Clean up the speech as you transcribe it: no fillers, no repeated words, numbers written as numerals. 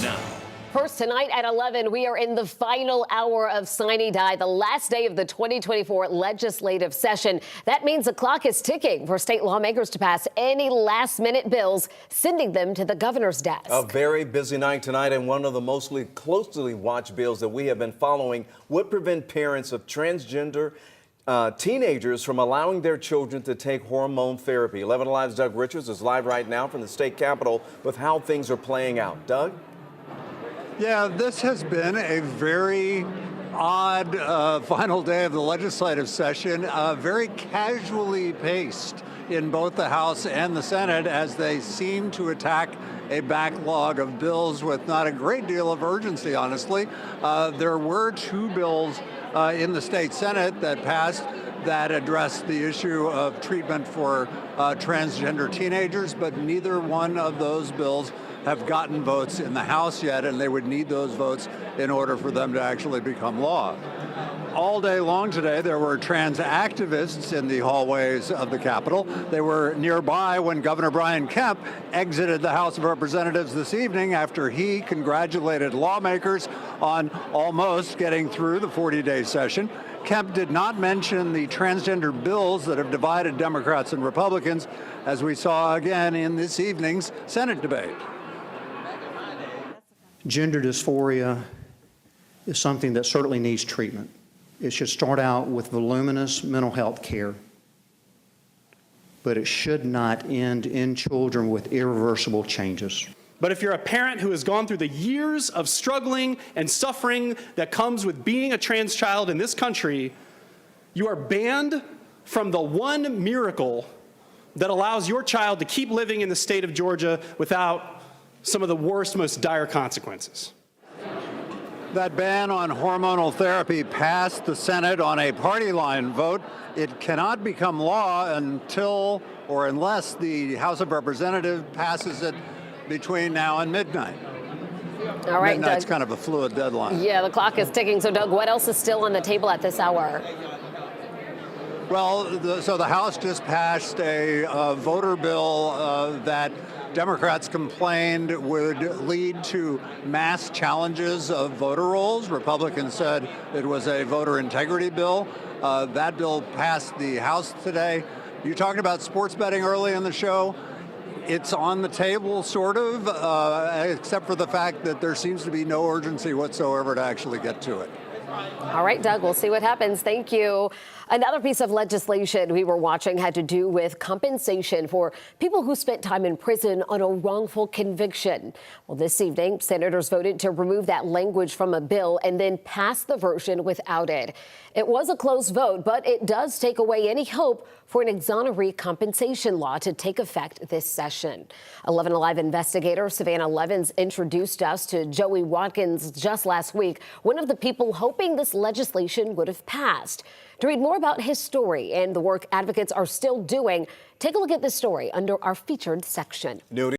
now. First, tonight at 11, we are in the final hour of Sine Die, the last day of the 2024 legislative session. That means the clock is ticking for state lawmakers to pass any last-minute bills, sending them to the governor's desk. A very busy night tonight, and one of the most closely watched bills that we have been following would prevent parents of transgender teenagers from allowing their children to take hormone therapy. 11 Alive's Doug Richards is live right now from the state capitol with how things are playing out. Doug? Yeah, this has been a very odd final day of the legislative session, very casually paced in both the House and the Senate as they seem to attack a backlog of bills with not a great deal of urgency, honestly. There were two bills in the state Senate that passed that addressed the issue of treatment for transgender teenagers, but neither one of those bills have gotten votes in the House yet, and they would need those votes in order for them to actually become law. All day long today, there were trans activists in the hallways of the Capitol. They were nearby when Governor Brian Kemp exited the House of Representatives this evening after he congratulated lawmakers on almost getting through the 40-day session. Kemp did not mention the transgender bills that have divided Democrats and Republicans, as we saw again in this evening's Senate debate. Gender dysphoria is something that certainly needs treatment. It should start out with voluminous mental health care, but it should not end in children with irreversible changes. But if you're a parent who has gone through the years of struggling and suffering that comes with being a trans child in this country, you are banned from the one miracle that allows your child to keep living in the state of Georgia without some of the worst, most dire consequences. That ban on hormonal therapy passed the Senate on a party line vote. It cannot become law until or unless the House of Representatives passes it between now and midnight. All right, Midnight's Doug. kind of a fluid deadline. Yeah, the clock is ticking. So, Doug, what else is still on the table at this hour? Well, so the House just passed a voter bill that Democrats complained would lead to mass challenges of voter rolls. Republicans said it was a voter integrity bill. That bill passed the House today. You talked about sports betting early in the show. It's on the table, sort of, except for the fact that there seems to be no urgency whatsoever to actually get to it. All right, Doug, we'll see what happens. Thank you. Another piece of legislation we were watching had to do with compensation for people who spent time in prison on a wrongful conviction. Well, this evening, senators voted to remove that language from a bill and then pass the version without it. It was a close vote, but it does take away any hope for an exoneree compensation law to take effect this session. 11 Alive investigator Savannah Levins introduced us to Joey Watkins just last week, one of the people hoping this legislation would have passed. To read more about his story and the work advocates are still doing, take a look at this story under our featured section.